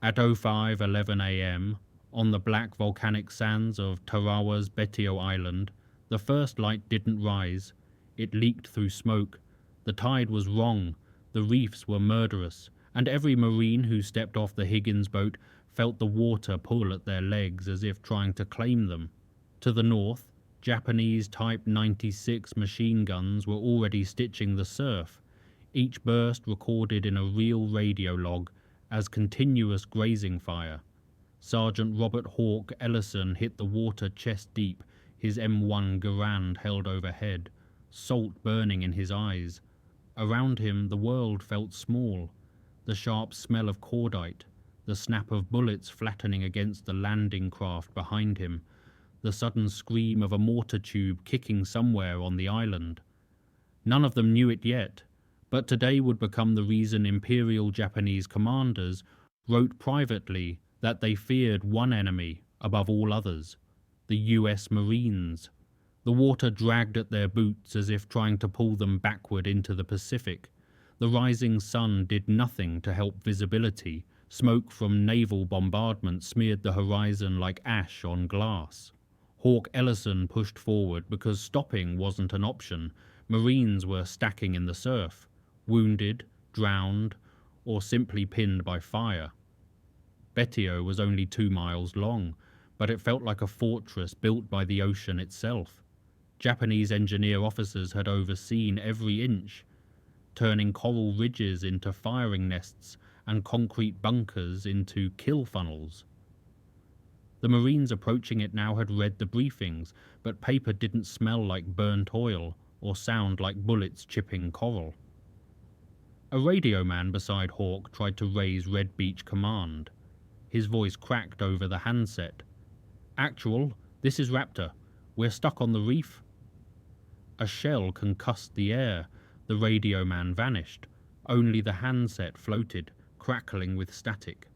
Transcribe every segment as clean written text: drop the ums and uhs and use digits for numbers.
At 05:11 a.m., on the black volcanic sands of Tarawa's Betio Island, the first light didn't rise. It leaked through smoke. The tide was wrong, the reefs were murderous, and every marine who stepped off the Higgins boat felt the water pull at their legs as if trying to claim them. To the north, Japanese Type 96 machine guns were already stitching the surf, each burst recorded in a real radio log as continuous grazing fire. Sergeant Robert Hawke Ellison hit the water chest deep, his M1 Garand held overhead, salt burning in his eyes. Around him the world felt small, the sharp smell of cordite, the snap of bullets flattening against the landing craft behind him, the sudden scream of a mortar tube kicking somewhere on the island. None of them knew it yet, but today would become the reason Imperial Japanese commanders wrote privately that they feared one enemy above all others, the US Marines. The water dragged at their boots as if trying to pull them backward into the Pacific. The rising sun did nothing to help visibility. Smoke from naval bombardment smeared the horizon like ash on glass. Hawke Ellison pushed forward because stopping wasn't an option. Marines were stacking in the surf, wounded, drowned, or simply pinned by fire. Betio was only 2 miles long, but it felt like a fortress built by the ocean itself. Japanese engineer officers had overseen every inch, turning coral ridges into firing nests and concrete bunkers into kill funnels. The Marines approaching it now had read the briefings, but paper didn't smell like burnt oil or sound like bullets chipping coral. A radio man beside Hawke tried to raise Red Beach Command. His voice cracked over the handset. "Actual, this is Raptor. We're stuck on the reef." A shell concussed the air. The radio man vanished. Only the handset floated, crackling with static.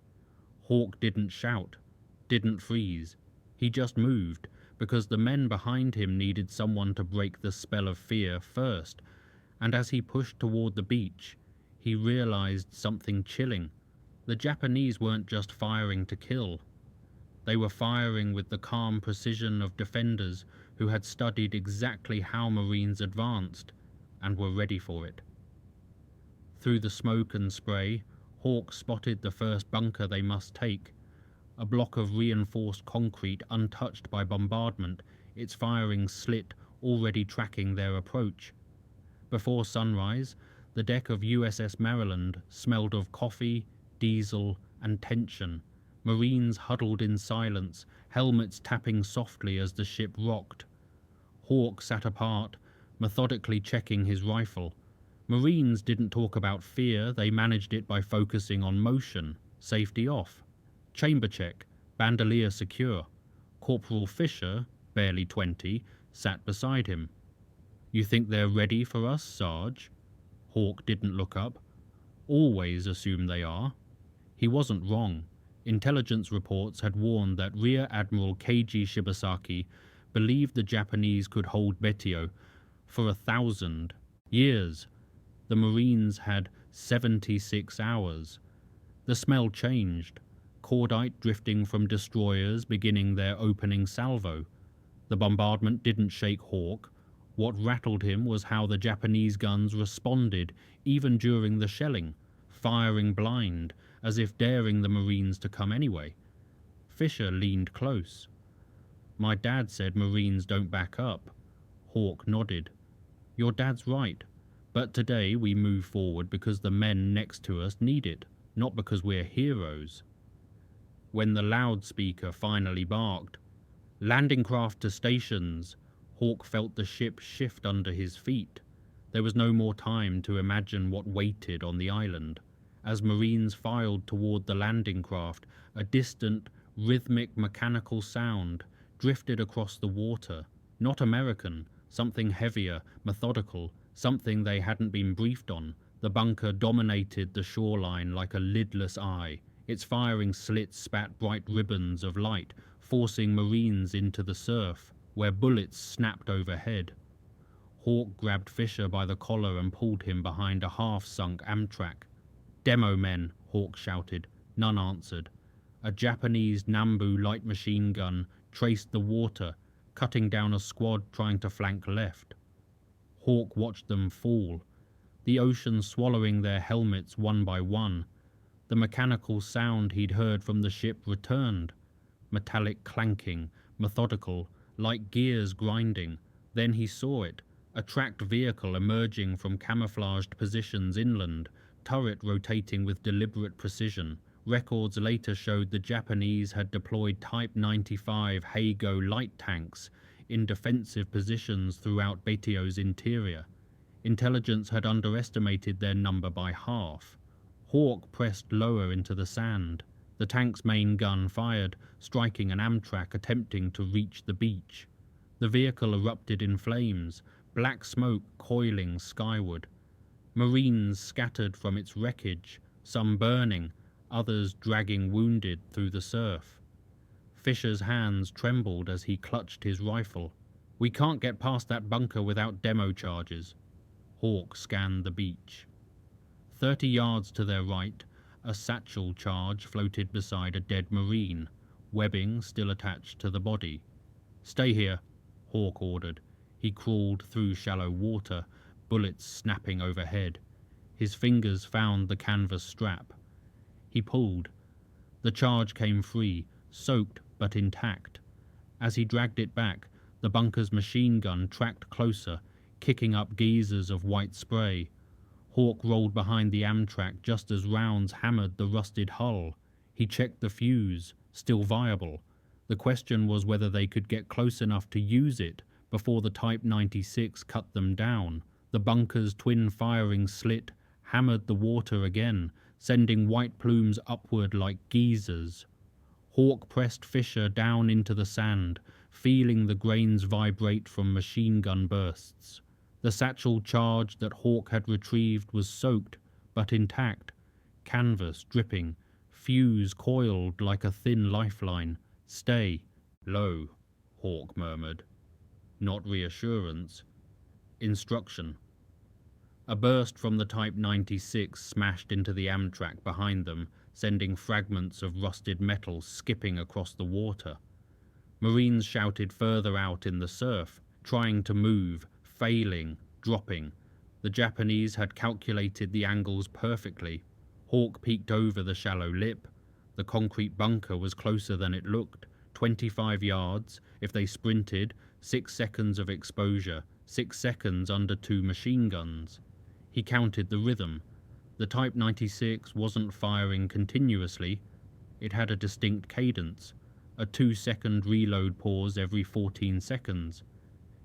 Hawke didn't shout, didn't freeze. He just moved, because the men behind him needed someone to break the spell of fear first, and as he pushed toward the beach, he realized something chilling. The Japanese weren't just firing to kill. They were firing with the calm precision of defenders who had studied exactly how Marines advanced and were ready for it. Through the smoke and spray, Hawke spotted the first bunker they must take, a block of reinforced concrete untouched by bombardment, its firing slit already tracking their approach. Before sunrise, the deck of USS Maryland smelled of coffee, diesel, and tension. Marines huddled in silence, helmets tapping softly as the ship rocked. Hawke sat apart, methodically checking his rifle. Marines didn't talk about fear, they managed it by focusing on motion, safety off. Chamber check, bandolier secure. Corporal Fisher, barely 20, sat beside him. "You think they're ready for us, Sarge?" Hawke didn't look up. "Always assume they are." He wasn't wrong. Intelligence reports had warned that Rear Admiral Keiji Shibasaki believed the Japanese could hold Betio for 1,000 years. The Marines had 76 hours. The smell changed. Cordite drifting from destroyers beginning their opening salvo. The bombardment didn't shake Hawke. What rattled him was how the Japanese guns responded even during the shelling, firing blind, as if daring the Marines to come anyway. Fisher leaned close. "My dad said Marines don't back up." Hawke nodded. "Your dad's right, but today we move forward because the men next to us need it, not because we're heroes." When the loudspeaker finally barked, "Landing craft to stations," Hawke felt the ship shift under his feet. There was no more time to imagine what waited on the island. As Marines filed toward the landing craft, a distant, rhythmic mechanical sound drifted across the water. Not American, something heavier, methodical, something they hadn't been briefed on. The bunker dominated the shoreline like a lidless eye. Its firing slits spat bright ribbons of light, forcing Marines into the surf, where bullets snapped overhead. Hawke grabbed Fisher by the collar and pulled him behind a half-sunk Amtrak. "Demo men," Hawke shouted. None answered. A Japanese Nambu light machine gun traced the water, cutting down a squad trying to flank left. Hawk watched them fall, the ocean swallowing their helmets one by one. The mechanical sound he'd heard from the ship returned, metallic clanking, methodical, like gears grinding. Then he saw it, a tracked vehicle emerging from camouflaged positions inland, turret rotating with deliberate precision. Records later showed the Japanese had deployed Type 95 Heigo light tanks in defensive positions throughout Betio's interior. Intelligence had underestimated their number by half. Hawk pressed lower into the sand. The tank's main gun fired, striking an Amtrak attempting to reach the beach. The vehicle erupted in flames, black smoke coiling skyward. Marines scattered from its wreckage, some burning, others dragging wounded through the surf. Fisher's hands trembled as he clutched his rifle. "We can't get past that bunker without demo charges." Hawk scanned the beach. 30 yards to their right, a satchel charge floated beside a dead Marine, webbing still attached to the body. "Stay here," Hawk ordered. He crawled through shallow water, bullets snapping overhead. His fingers found the canvas strap. He pulled. The charge came free, soaked but intact. As he dragged it back, the bunker's machine gun tracked closer, kicking up geysers of white spray. Hawk rolled behind the Amtrak just as rounds hammered the rusted hull. He checked the fuse, still viable. The question was whether they could get close enough to use it before the Type 96 cut them down. The bunker's twin firing slit hammered the water again, sending white plumes upward like geysers. Hawk pressed Fisher down into the sand, feeling the grains vibrate from machine gun bursts. The satchel charge that Hawk had retrieved was soaked, but intact, canvas dripping, fuse coiled like a thin lifeline. "Stay." "Low," Hawk murmured. Not reassurance. Instruction. A burst from the Type 96 smashed into the Amtrak behind them, sending fragments of rusted metal skipping across the water. Marines shouted further out in the surf, trying to move, failing, dropping. The Japanese had calculated the angles perfectly. Hawk peeked over the shallow lip. The concrete bunker was closer than it looked. 25 yards. If they sprinted, 6 seconds of exposure, 6 seconds under 2 machine guns. He counted the rhythm. The Type 96 wasn't firing continuously. It had a distinct cadence, a 2-second reload pause every 14 seconds.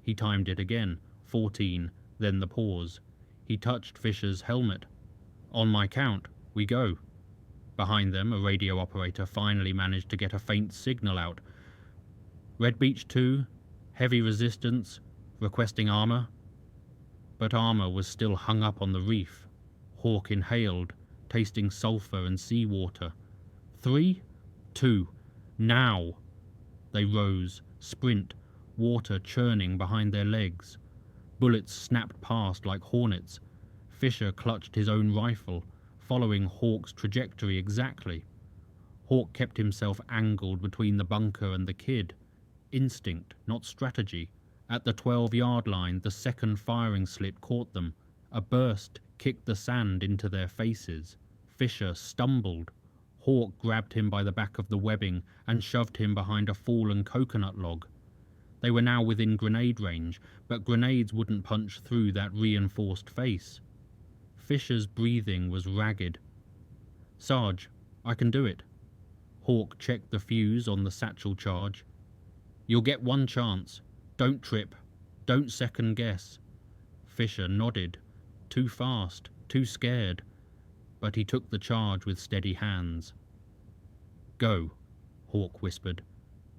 He timed it again, 14, then the pause. He touched Fisher's helmet. "On my count, we go." Behind them, a radio operator finally managed to get a faint signal out. "Red Beach 2, heavy resistance, requesting armor." But armor was still hung up on the reef. Hawk inhaled, tasting sulfur and seawater. 3, 2, now. They rose, sprint, water churning behind their legs. Bullets snapped past like hornets. Fisher clutched his own rifle, following Hawk's trajectory exactly. Hawk kept himself angled between the bunker and the kid. Instinct, not strategy. At the 12-yard line, the second firing slit caught them. A burst kicked the sand into their faces. Fisher stumbled. Hawk grabbed him by the back of the webbing and shoved him behind a fallen coconut log. They were now within grenade range, but grenades wouldn't punch through that reinforced face. Fisher's breathing was ragged. "Sarge, I can do it." Hawk checked the fuse on the satchel charge. "You'll get one chance. Don't trip. Don't second guess." Fisher nodded. Too fast, too scared. But he took the charge with steady hands. "Go," Hawk whispered.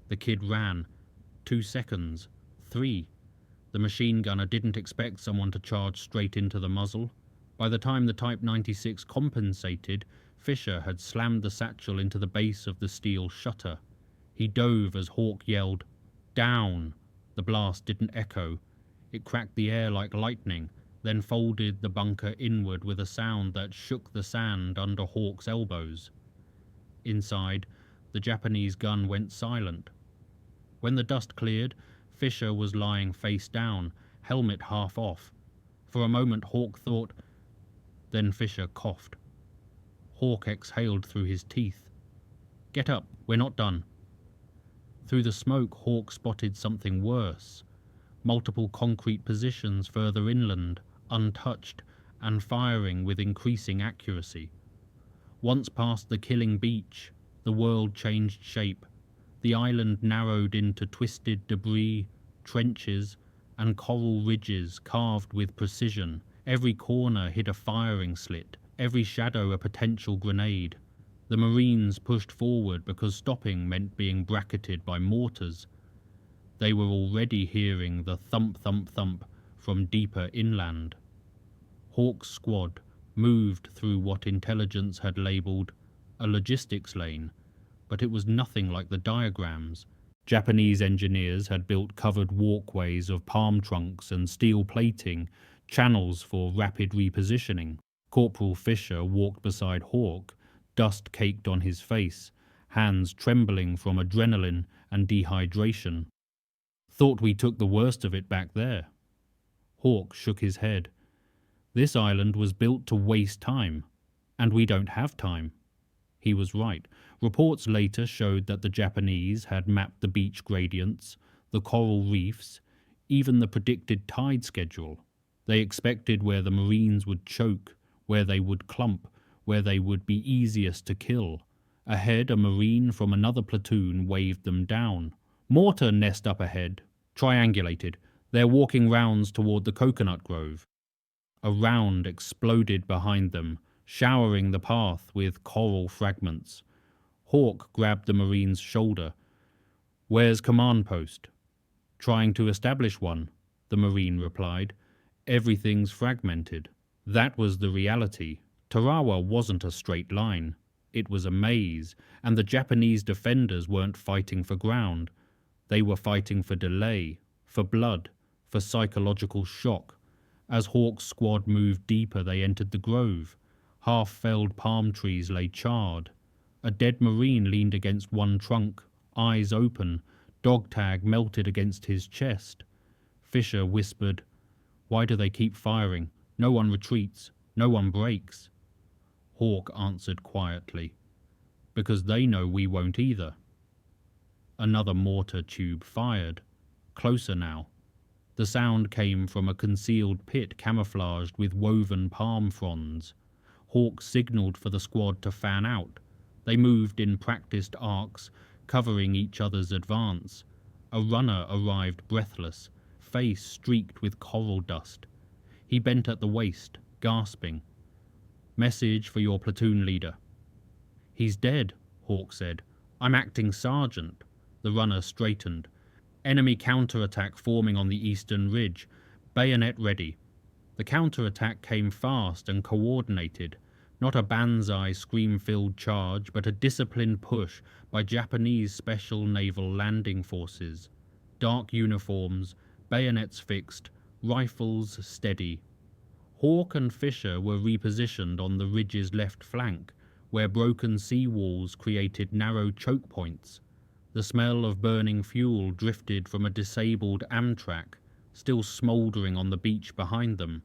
The kid ran. 2 seconds. 3. The machine gunner didn't expect someone to charge straight into the muzzle. By the time the Type 96 compensated, Fisher had slammed the satchel into the base of the steel shutter. He dove as Hawk yelled, "Down!" The blast didn't echo. It cracked the air like lightning, then folded the bunker inward with a sound that shook the sand under Hawk's elbows. Inside, the Japanese gun went silent. When the dust cleared, Fisher was lying face down, helmet half off. For a moment Hawk thought, then Fisher coughed. Hawk exhaled through his teeth. "Get up, we're not done." Through the smoke, Hawk spotted something worse. Multiple concrete positions further inland, untouched, and firing with increasing accuracy. Once past the killing beach, the world changed shape. The island narrowed into twisted debris, trenches, and coral ridges carved with precision. Every corner hid a firing slit, every shadow a potential grenade. The Marines pushed forward because stopping meant being bracketed by mortars. They were already hearing the thump thump thump from deeper inland. Hawk's squad moved through what intelligence had labelled a logistics lane, but it was nothing like the diagrams. Japanese engineers had built covered walkways of palm trunks and steel plating, channels for rapid repositioning. Corporal Fisher walked beside Hawk, dust caked on his face, hands trembling from adrenaline and dehydration. "Thought we took the worst of it back there." Hawk shook his head. "This island was built to waste time, and we don't have time." He was right. Reports later showed that the Japanese had mapped the beach gradients, the coral reefs, even the predicted tide schedule. They expected where the Marines would choke, where they would clump, where they would be easiest to kill. Ahead, a Marine from another platoon waved them down. "Mortar nest up ahead, triangulated. They're walking rounds toward the coconut grove." A round exploded behind them, showering the path with coral fragments. Hawk grabbed the Marine's shoulder. "Where's command post?" "Trying to establish one," the Marine replied. "Everything's fragmented." That was the reality. Tarawa wasn't a straight line. It was a maze, and the Japanese defenders weren't fighting for ground. They were fighting for delay, for blood, for psychological shock. As Hawk's squad moved deeper, they entered the grove. Half-felled palm trees lay charred. A dead Marine leaned against one trunk, eyes open, dog tag melted against his chest. Fisher whispered, "Why do they keep firing? No one retreats, no one breaks." Hawk answered quietly, "Because they know we won't either." Another mortar tube fired, closer now. The sound came from a concealed pit camouflaged with woven palm fronds. Hawk signaled for the squad to fan out. They moved in practiced arcs, covering each other's advance. A runner arrived breathless, face streaked with coral dust. He bent at the waist, gasping. "Message for your platoon leader." "He's dead," Hawk said. "I'm acting sergeant." The runner straightened. "Enemy counterattack forming on the eastern ridge. Bayonet ready." The counterattack came fast and coordinated. Not a banzai scream-filled charge, but a disciplined push by Japanese Special Naval Landing Forces. Dark uniforms, bayonets fixed, rifles steady. Hawk and Fisher were repositioned on the ridge's left flank, where broken seawalls created narrow choke points. The smell of burning fuel drifted from a disabled Amtrak, still smouldering on the beach behind them.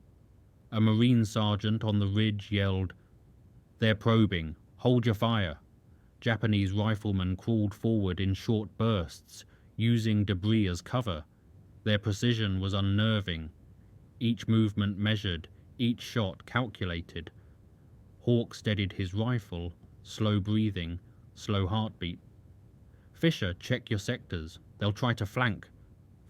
A Marine sergeant on the ridge yelled, "They're probing. Hold your fire." Japanese riflemen crawled forward in short bursts, using debris as cover. Their precision was unnerving. Each movement measured, each shot calculated. Hawk steadied his rifle, slow breathing, slow heartbeat. "Fisher, check your sectors. They'll try to flank."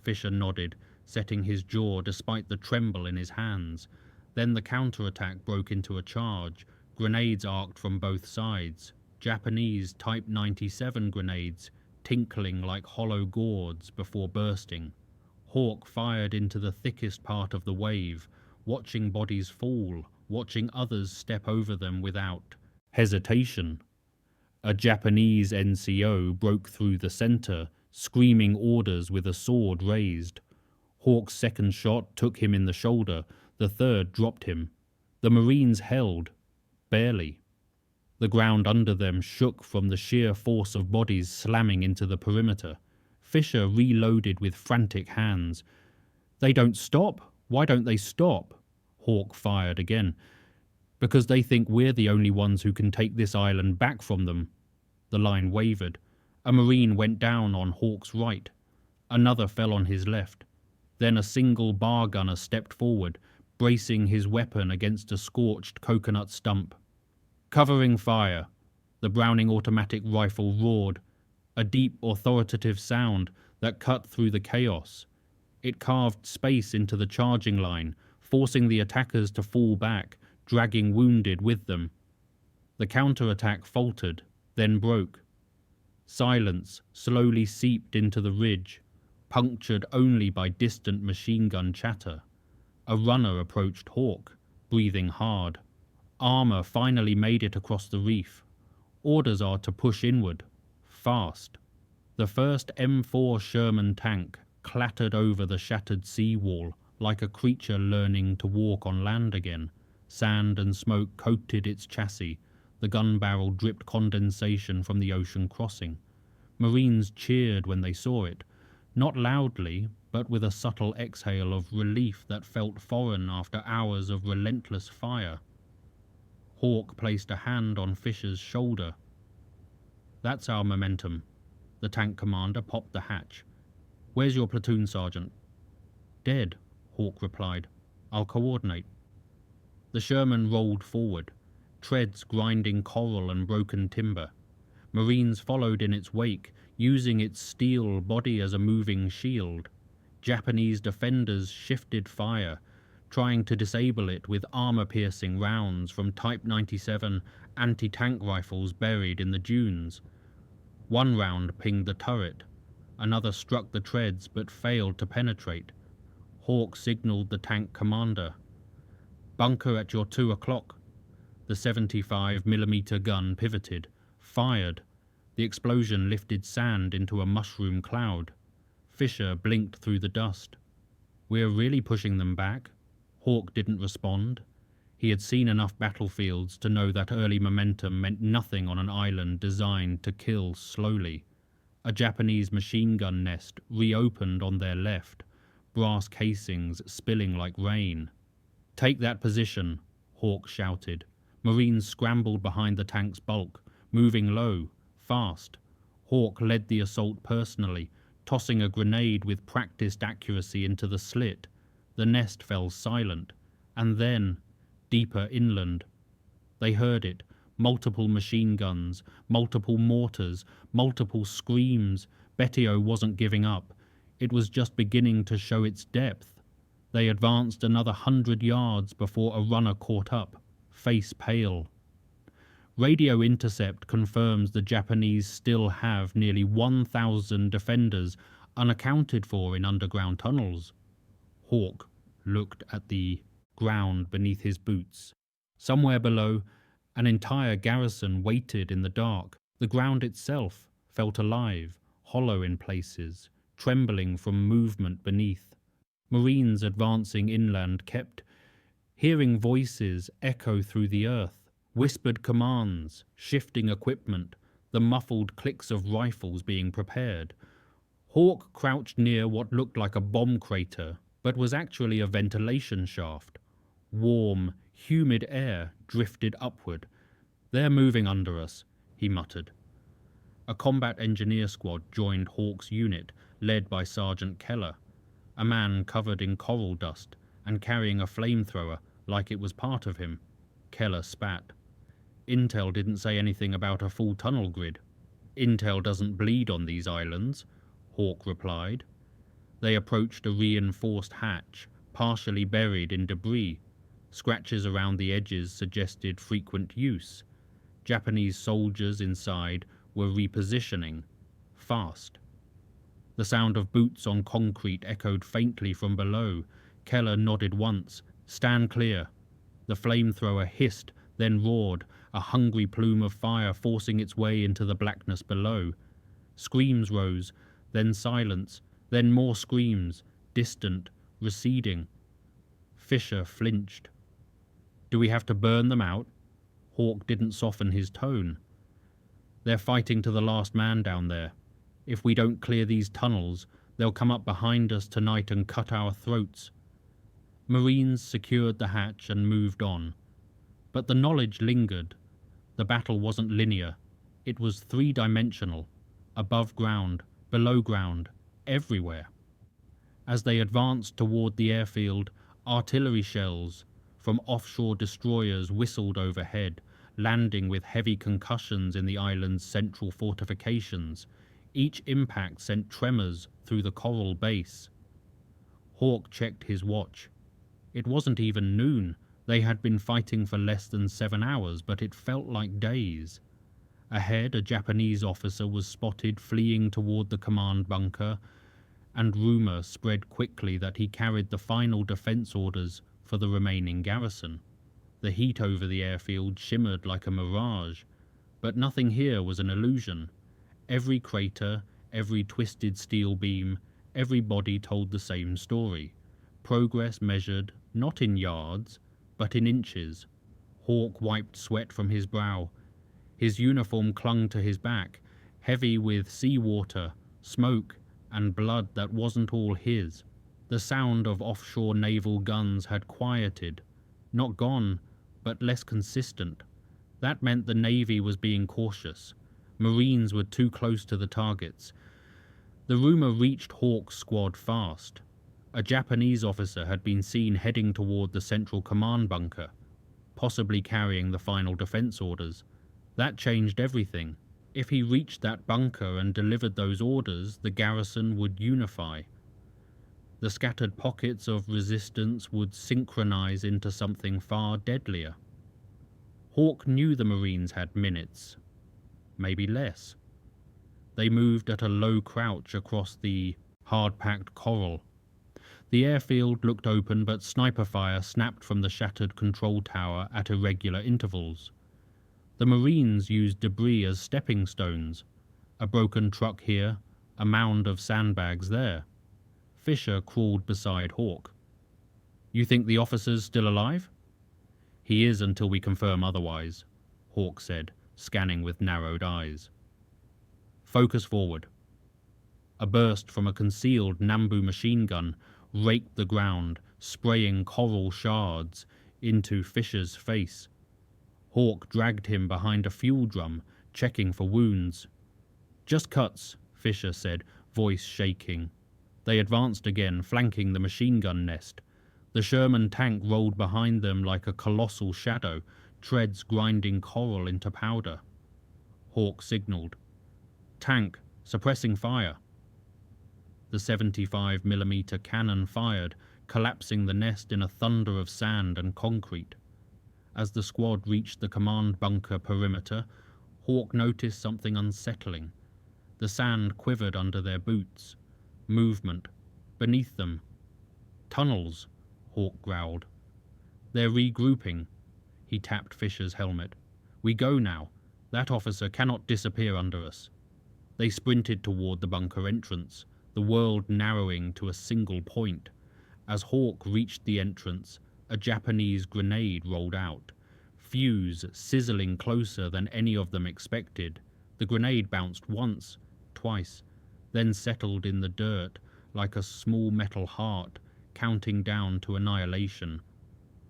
Fisher nodded, setting his jaw despite the tremble in his hands. Then the counterattack broke into a charge. Grenades arced from both sides. Japanese Type 97 grenades, tinkling like hollow gourds before bursting. Hawk fired into the thickest part of the wave, watching bodies fall, watching others step over them without hesitation. A Japanese NCO broke through the center, screaming orders with a sword raised. Hawk's second shot took him in the shoulder, the third dropped him. The Marines held, barely. The ground under them shook from the sheer force of bodies slamming into the perimeter. Fisher reloaded with frantic hands. "They don't stop! Why don't they stop?" Hawk fired again. "Because they think we're the only ones who can take this island back from them." The line wavered. A Marine went down on Hawk's right. Another fell on his left. Then a single bar gunner stepped forward, bracing his weapon against a scorched coconut stump. "Covering fire!" The Browning automatic rifle roared, a deep, authoritative sound that cut through the chaos. It carved space into the charging line, forcing the attackers to fall back, dragging wounded with them. The counterattack faltered, then broke. Silence slowly seeped into the ridge, punctured only by distant machine gun chatter. A runner approached Hawk, breathing hard. Armor finally made it across the reef. Orders are to push inward, fast. The first M4 Sherman tank clattered over the shattered seawall like a creature learning to walk on land again. Sand and smoke coated its chassis. The gun barrel dripped condensation from the ocean crossing. Marines cheered when they saw it, not loudly, but with a subtle exhale of relief that felt foreign after hours of relentless fire. Hawk placed a hand on Fisher's shoulder. "That's our momentum." The tank commander popped the hatch. "Where's your platoon sergeant?" "Dead," Hawk replied. "I'll coordinate." The Sherman rolled forward, treads grinding coral and broken timber. Marines followed in its wake, using its steel body as a moving shield. Japanese defenders shifted fire, trying to disable it with armor-piercing rounds from Type 97 anti-tank rifles buried in the dunes. One round pinged the turret. Another struck the treads but failed to penetrate. Hawk signaled the tank commander. "Bunker at your 2 o'clock." The 75mm gun pivoted, fired. The explosion lifted sand into a mushroom cloud. Fisher blinked through the dust. "We're really pushing them back?" Hawk didn't respond. He had seen enough battlefields to know that early momentum meant nothing on an island designed to kill slowly. A Japanese machine gun nest reopened on their left, brass casings spilling like rain. "Take that position," Hawk shouted. Marines scrambled behind the tank's bulk, moving low, fast. Hawk led the assault personally, tossing a grenade with practiced accuracy into the slit. The nest fell silent, and then, deeper inland. They heard it, multiple machine guns, multiple mortars, multiple screams. Betio wasn't giving up. It was just beginning to show its depth. They advanced another 100 yards before a runner caught up, face pale. "Radio intercept confirms the Japanese still have nearly 1,000 defenders unaccounted for in underground tunnels." Hawk looked at the ground beneath his boots. Somewhere below, an entire garrison waited in the dark. The ground itself felt alive, hollow in places, trembling from movement beneath. Marines advancing inland kept hearing voices echo through the earth, whispered commands, shifting equipment, the muffled clicks of rifles being prepared. Hawk crouched near what looked like a bomb crater, but was actually a ventilation shaft. Warm, humid air drifted upward. "They're moving under us," he muttered. A combat engineer squad joined Hawk's unit, led by Sergeant Keller, a man covered in coral dust and carrying a flamethrower like it was part of him. Keller spat. "Intel didn't say anything about a full tunnel grid." "Intel doesn't bleed on these islands," Hawk replied. They approached a reinforced hatch, partially buried in debris. Scratches around the edges suggested frequent use. Japanese soldiers inside were repositioning, fast. The sound of boots on concrete echoed faintly from below. Keller nodded once. "Stand clear." The flamethrower hissed, then roared, a hungry plume of fire forcing its way into the blackness below. Screams rose, then silence, then more screams, distant, receding. Fisher flinched. "Do we have to burn them out?" Hawk didn't soften his tone. "They're fighting to the last man down there. If we don't clear these tunnels, they'll come up behind us tonight and cut our throats." Marines secured the hatch and moved on. But the knowledge lingered. The battle wasn't linear. It was three-dimensional. Above ground, below ground, everywhere. As they advanced toward the airfield, artillery shells from offshore destroyers whistled overhead, landing with heavy concussions in the island's central fortifications. Each impact sent tremors through the coral base. Hawk checked his watch. It wasn't even noon. They had been fighting for less than 7 hours, but it felt like days. Ahead, a Japanese officer was spotted fleeing toward the command bunker, and rumor spread quickly that he carried the final defense orders for the remaining garrison. The heat over the airfield shimmered like a mirage, but nothing here was an illusion. Every crater, every twisted steel beam, every body told the same story. Progress measured not in yards, but in inches. Hawk wiped sweat from his brow. His uniform clung to his back, heavy with seawater, smoke, and blood that wasn't all his. The sound of offshore naval guns had quieted, not gone, but less consistent. That meant the Navy was being cautious. Marines were too close to the targets. The rumor reached Hawk's squad fast. A Japanese officer had been seen heading toward the central command bunker, possibly carrying the final defense orders. That changed everything. If he reached that bunker and delivered those orders, the garrison would unify. The scattered pockets of resistance would synchronize into something far deadlier. Hawk knew the Marines had minutes, maybe less. They moved at a low crouch across the hard-packed coral. The airfield looked open, but sniper fire snapped from the shattered control tower at irregular intervals. The Marines used debris as stepping stones. A broken truck here, a mound of sandbags there. Fisher crawled beside Hawk. "You think the officer's still alive?" "He is until we confirm otherwise," Hawk said, scanning with narrowed eyes. "Focus forward." A burst from a concealed Nambu machine gun raked the ground, spraying coral shards into Fisher's face. Hawk dragged him behind a fuel drum, checking for wounds. "Just cuts," Fisher said, voice shaking. They advanced again, flanking the machine gun nest. The Sherman tank rolled behind them like a colossal shadow, treads grinding coral into powder. Hawk signaled. "Tank, suppressing fire." The 75mm cannon fired, collapsing the nest in a thunder of sand and concrete. As the squad reached the command bunker perimeter, Hawk noticed something unsettling. The sand quivered under their boots. Movement. Beneath them. "Tunnels," Hawk growled. "They're regrouping." He tapped Fisher's helmet. "We go now. That officer cannot disappear under us." They sprinted toward the bunker entrance, the world narrowing to a single point. As Hawk reached the entrance, a Japanese grenade rolled out. Fuse sizzling closer than any of them expected. The grenade bounced once, twice, then settled in the dirt like a small metal heart, counting down to annihilation.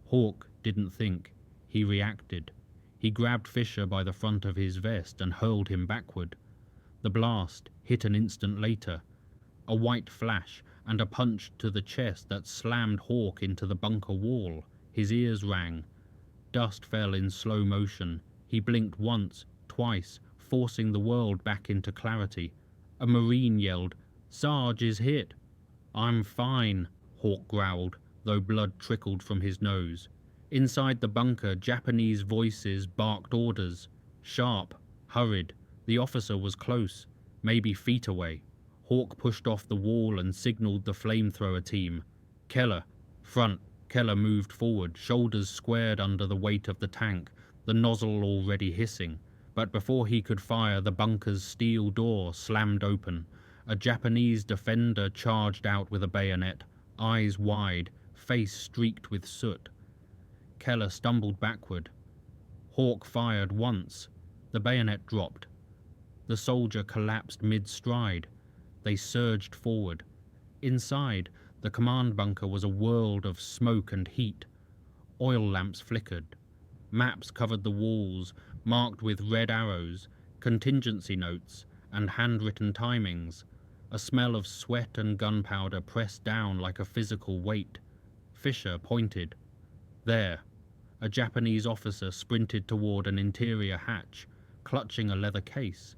Hawk didn't think. He reacted. He grabbed Fisher by the front of his vest and hurled him backward. The blast hit an instant later. A white flash and a punch to the chest that slammed Hawk into the bunker wall. His ears rang. Dust fell in slow motion. He blinked once, twice, forcing the world back into clarity. A Marine yelled, "Sarge is hit." "I'm fine," Hawk growled, though blood trickled from his nose. Inside the bunker, Japanese voices barked orders. Sharp, hurried. The officer was close, maybe feet away. Hawk pushed off the wall and signaled the flamethrower team. "Keller, front." Keller moved forward, shoulders squared under the weight of the tank, the nozzle already hissing. But before he could fire, the bunker's steel door slammed open. A Japanese defender charged out with a bayonet, eyes wide, face streaked with soot. Keller stumbled backward. Hawk fired once. The bayonet dropped. The soldier collapsed mid-stride. They surged forward. Inside, the command bunker was a world of smoke and heat. Oil lamps flickered. Maps covered the walls, marked with red arrows, contingency notes, and handwritten timings. A smell of sweat and gunpowder pressed down like a physical weight. Fisher pointed. There. A Japanese officer sprinted toward an interior hatch, clutching a leather case.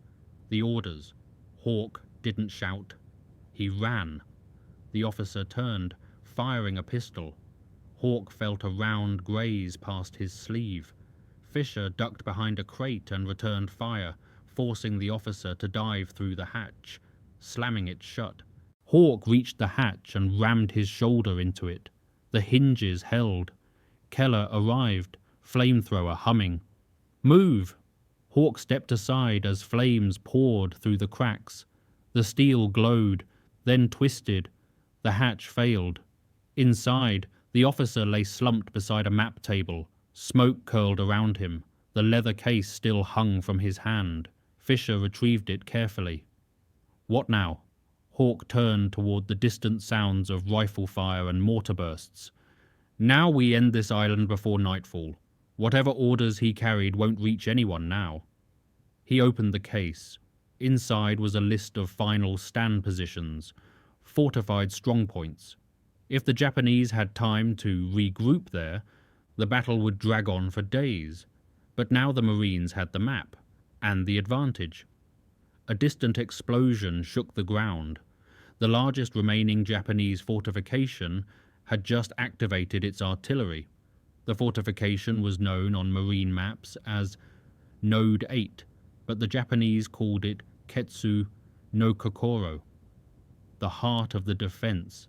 The orders. Hawk didn't shout. He ran. The officer turned, firing a pistol. Hawk felt a round graze past his sleeve. Fisher ducked behind a crate and returned fire, forcing the officer to dive through the hatch, slamming it shut. Hawk reached the hatch and rammed his shoulder into it. The hinges held. Keller arrived, flamethrower humming. "Move!" Hawk stepped aside as flames poured through the cracks. The steel glowed, then twisted. The hatch failed. Inside, the officer lay slumped beside a map table. Smoke curled around him. The leather case still hung from his hand. Fisher retrieved it carefully. What now? Hawk turned toward the distant sounds of rifle fire and mortar bursts. Now we end this island before nightfall. Whatever orders he carried won't reach anyone now. He opened the case. Inside was a list of final stand positions, fortified strongpoints. If the Japanese had time to regroup there, the battle would drag on for days. But now the Marines had the map, and the advantage. A distant explosion shook the ground. The largest remaining Japanese fortification had just activated its artillery. The fortification was known on marine maps as Node 8, but the Japanese called it Ketsu no Kokoro, the heart of the defense.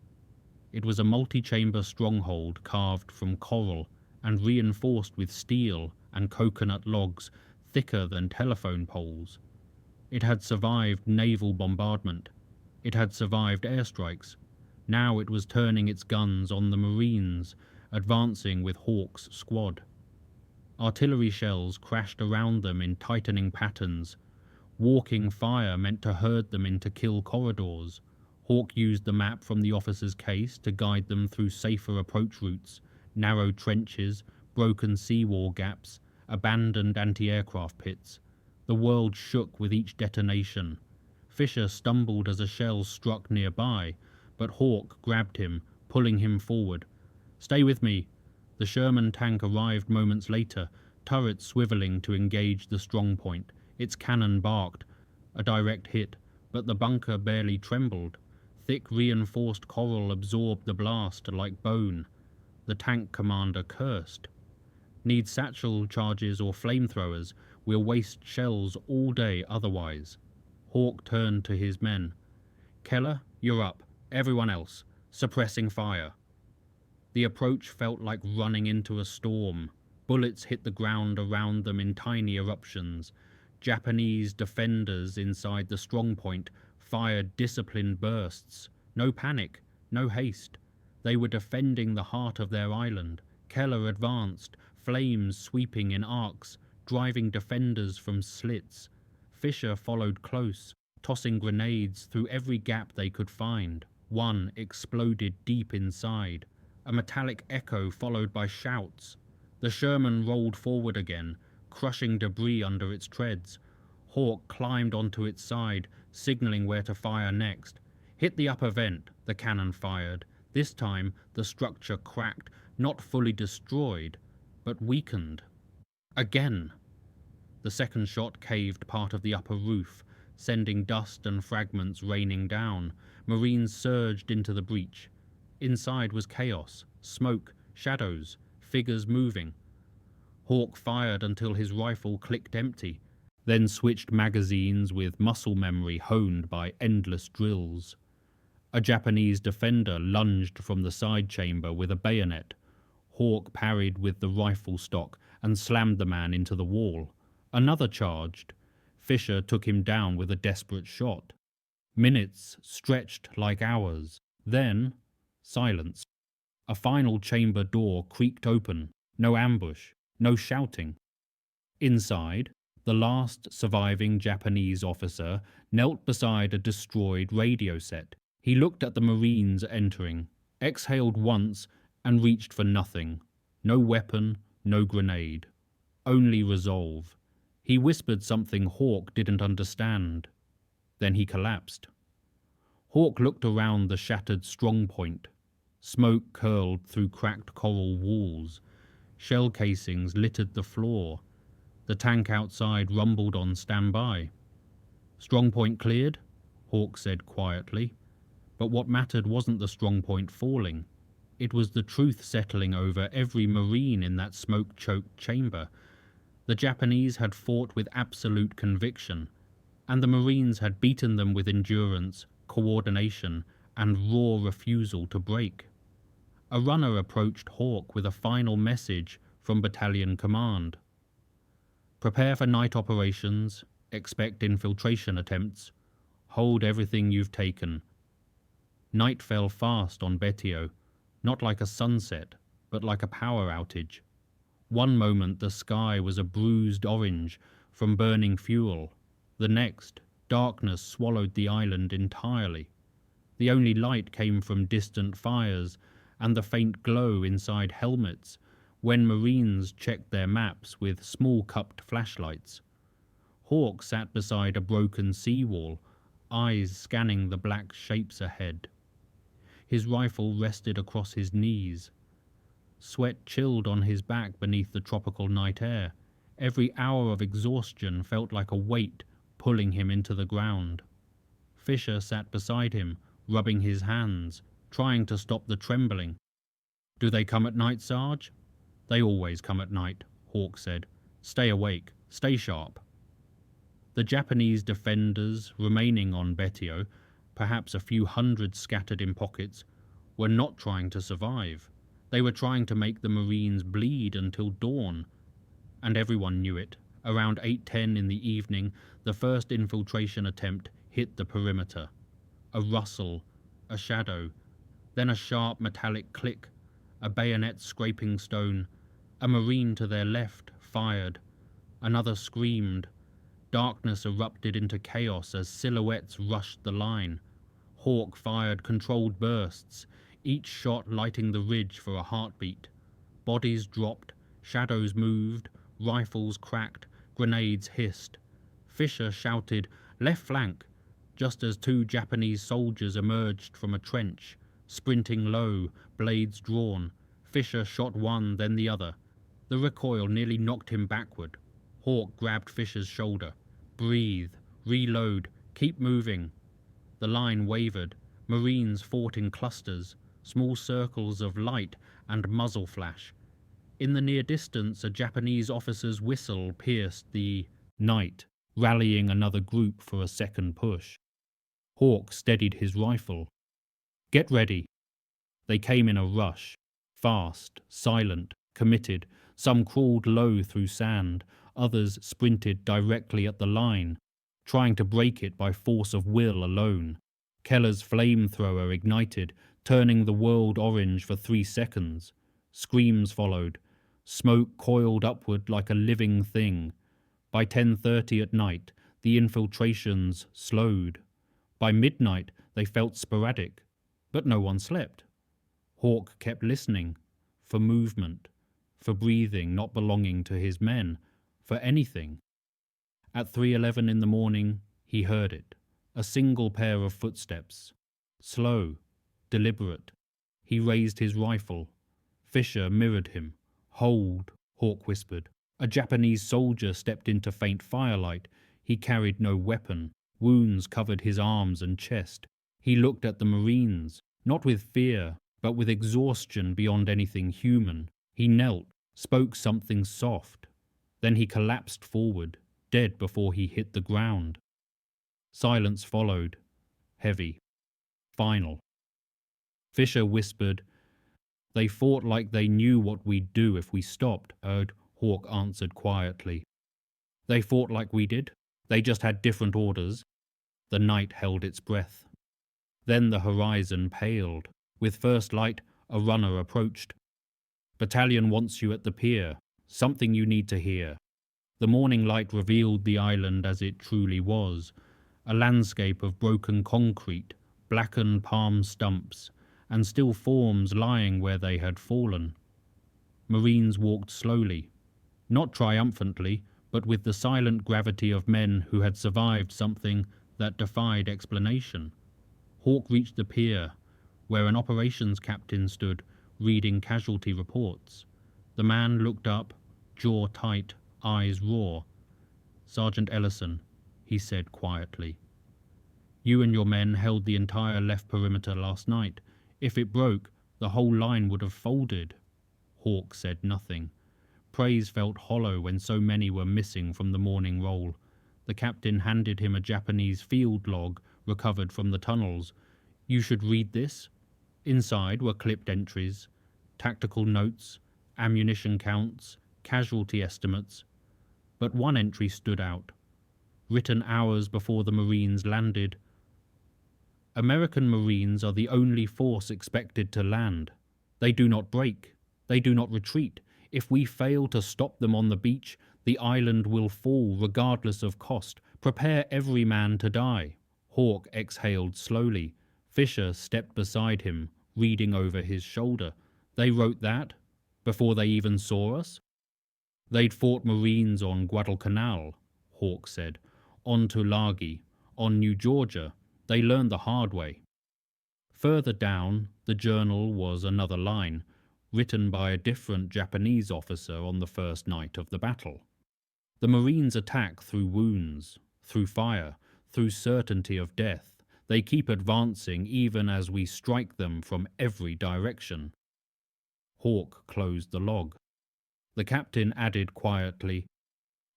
It was a multi-chamber stronghold carved from coral and reinforced with steel and coconut logs thicker than telephone poles. It had survived naval bombardment. It had survived airstrikes. Now it was turning its guns on the Marines, advancing with Hawk's squad. Artillery shells crashed around them in tightening patterns. Walking fire meant to herd them into kill corridors. Hawk used the map from the officer's case to guide them through safer approach routes, narrow trenches, broken seawall gaps, abandoned anti-aircraft pits. The world shook with each detonation. Fisher stumbled as a shell struck nearby, but Hawk grabbed him, pulling him forward. "Stay with me." The Sherman tank arrived moments later, turrets swiveling to engage the strongpoint. Its cannon barked. A direct hit, but the bunker barely trembled. Thick reinforced coral absorbed the blast like bone. The tank commander cursed. "Need satchel charges or flamethrowers. We'll waste shells all day otherwise." Hawk turned to his men. "Keller, you're up. Everyone else, suppressing fire." The approach felt like running into a storm. Bullets hit the ground around them in tiny eruptions. Japanese defenders inside the strongpoint fired disciplined bursts. No panic, no haste. They were defending the heart of their island. Keller advanced, flames sweeping in arcs, driving defenders from slits. Fisher followed close, tossing grenades through every gap they could find. One exploded deep inside. A metallic echo followed by shouts. The Sherman rolled forward again, crushing debris under its treads. Hawk climbed onto its side, signaling where to fire next. "Hit the upper vent," the cannon fired. This time, the structure cracked, not fully destroyed, but weakened. Again! The second shot caved part of the upper roof, sending dust and fragments raining down. Marines surged into the breach. Inside was chaos, smoke, shadows, figures moving. Hawk fired until his rifle clicked empty, then switched magazines with muscle memory honed by endless drills. A Japanese defender lunged from the side chamber with a bayonet. Hawk parried with the rifle stock and slammed the man into the wall. Another charged. Fisher took him down with a desperate shot. Minutes stretched like hours. Then, silence. A final chamber door creaked open. No ambush, no shouting. Inside, the last surviving Japanese officer knelt beside a destroyed radio set. He looked at the Marines entering, exhaled once, and reached for nothing. No weapon, no grenade. Only resolve. He whispered something Hawk didn't understand. Then he collapsed. Hawk looked around the shattered strongpoint. Smoke curled through cracked coral walls. Shell casings littered the floor. The tank outside rumbled on standby. Strongpoint cleared, Hawk said quietly. But what mattered wasn't the strongpoint falling. It was the truth settling over every Marine in that smoke-choked chamber. The Japanese had fought with absolute conviction, and the Marines had beaten them with endurance, coordination, and raw refusal to break. A runner approached Hawk with a final message from Battalion Command. Prepare for night operations, expect infiltration attempts, hold everything you've taken. Night fell fast on Betio, not like a sunset, but like a power outage. One moment the sky was a bruised orange from burning fuel. The next, darkness swallowed the island entirely. The only light came from distant fires and the faint glow inside helmets when Marines checked their maps with small cupped flashlights. Hawk sat beside a broken seawall, eyes scanning the black shapes ahead. His rifle rested across his knees. Sweat chilled on his back beneath the tropical night air. Every hour of exhaustion felt like a weight pulling him into the ground. Fisher sat beside him, rubbing his hands, trying to stop the trembling. "Do they come at night, Sarge?" "They always come at night," Hawk said. "Stay awake, stay sharp." The Japanese defenders remaining on Betio, perhaps a few hundred scattered in pockets, were not trying to survive. They were trying to make the Marines bleed until dawn. And everyone knew it. Around 8:10 in the evening, the first infiltration attempt hit the perimeter. A rustle, a shadow, then a sharp metallic click, a bayonet scraping stone. A Marine to their left fired. Another screamed. Darkness erupted into chaos as silhouettes rushed the line. Hawk fired controlled bursts, each shot lighting the ridge for a heartbeat. Bodies dropped, shadows moved, rifles cracked, grenades hissed. Fisher shouted, "Left flank," just as two Japanese soldiers emerged from a trench, sprinting low, blades drawn. Fisher shot one, then the other. The recoil nearly knocked him backward. Hawk grabbed Fisher's shoulder. "Breathe, reload, keep moving." The line wavered. Marines fought in clusters, small circles of light and muzzle flash. In the near distance, a Japanese officer's whistle pierced the night, rallying another group for a second push. Hawk steadied his rifle. "Get ready." They came in a rush, fast, silent, committed. Some crawled low through sand, others sprinted directly at the line, trying to break it by force of will alone. Keller's flamethrower ignited, turning the world orange for 3 seconds. Screams followed. Smoke coiled upward like a living thing. By 10:30 at night, the infiltrations slowed. By midnight, they felt sporadic, but no one slept. Hawk kept listening, for movement, for breathing not belonging to his men, for anything. At 3:11 in the morning, he heard it. A single pair of footsteps. Slow, deliberate. He raised his rifle. Fisher mirrored him. "Hold," Hawk whispered. A Japanese soldier stepped into faint firelight. He carried no weapon. Wounds covered his arms and chest. He looked at the Marines, not with fear, but with exhaustion beyond anything human. He knelt, spoke something soft. Then he collapsed forward, dead before he hit the ground. Silence followed, heavy, final. Fisher whispered, "They fought like they knew what we'd do if we stopped," Hawk answered quietly. "They fought like we did. They just had different orders." The night held its breath. Then the horizon paled. With first light, a runner approached. "Battalion wants you at the pier. Something you need to hear." The morning light revealed the island as it truly was, a landscape of broken concrete, blackened palm stumps, and still forms lying where they had fallen. Marines walked slowly, not triumphantly, but with the silent gravity of men who had survived something that defied explanation. Hawk reached the pier, where an operations captain stood, reading casualty reports. The man looked up, jaw tight, eyes raw. "Sergeant Ellison," he said quietly. "You and your men held the entire left perimeter last night. If it broke, the whole line would have folded." Hawk said nothing. Praise felt hollow when so many were missing from the morning roll. The captain handed him a Japanese field log recovered from the tunnels. "You should read this." Inside were clipped entries, tactical notes, ammunition counts, casualty estimates. But one entry stood out, written hours before the Marines landed. "American Marines are the only force expected to land. They do not break. They do not retreat. If we fail to stop them on the beach, the island will fall regardless of cost. Prepare every man to die." Hawk exhaled slowly. Fisher stepped beside him, reading over his shoulder. "They wrote that? Before they even saw us?" "They'd fought Marines on Guadalcanal," Hawk said. "On Tulagi, on New Georgia. They learned the hard way." Further down, the journal was another line, written by a different Japanese officer on the first night of the battle. "The Marines attack through wounds, through fire, through certainty of death. They keep advancing even as we strike them from every direction." Hawk closed the log. The captain added quietly,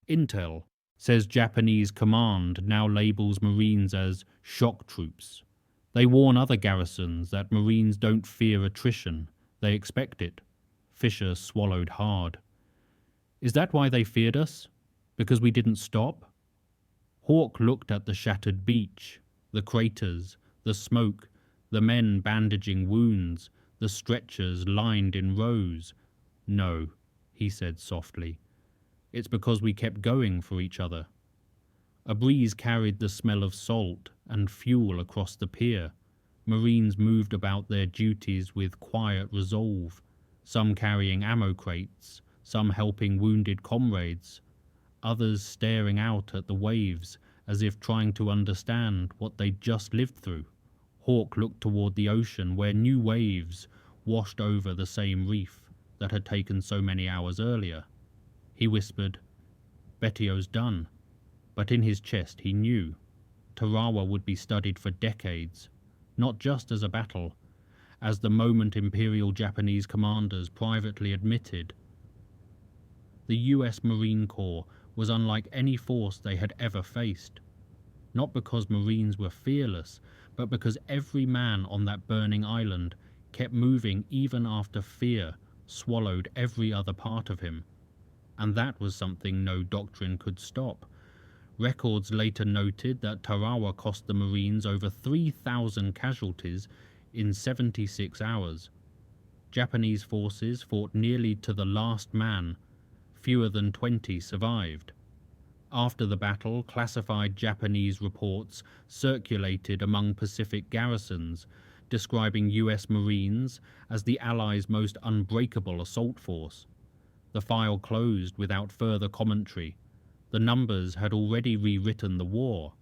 "Intel says Japanese command now labels Marines as shock troops. They warn other garrisons that Marines don't fear attrition. They expect it." Fisher swallowed hard. "Is that why they feared us? Because we didn't stop?" Hawk looked at the shattered beach, the craters, the smoke, the men bandaging wounds, the stretchers lined in rows. "No," he said softly. "It's because we kept going for each other." A breeze carried the smell of salt and fuel across the pier. Marines moved about their duties with quiet resolve, some carrying ammo crates, some helping wounded comrades, others staring out at the waves as if trying to understand what they'd just lived through. Hawk looked toward the ocean where new waves washed over the same reef that had taken so many hours earlier. He whispered, "Betio's done." But in his chest he knew Tarawa would be studied for decades, not just as a battle, as the moment Imperial Japanese commanders privately admitted. The US Marine Corps was unlike any force they had ever faced, not because Marines were fearless, but because every man on that burning island kept moving even after fear swallowed every other part of him. And that was something no doctrine could stop. Records later noted that Tarawa cost the Marines over 3,000 casualties in 76 hours. Japanese forces fought nearly to the last man. Fewer than 20 survived. After the battle, classified Japanese reports circulated among Pacific garrisons, describing US Marines as the Allies' most unbreakable assault force. The file closed without further commentary. The numbers had already rewritten the war.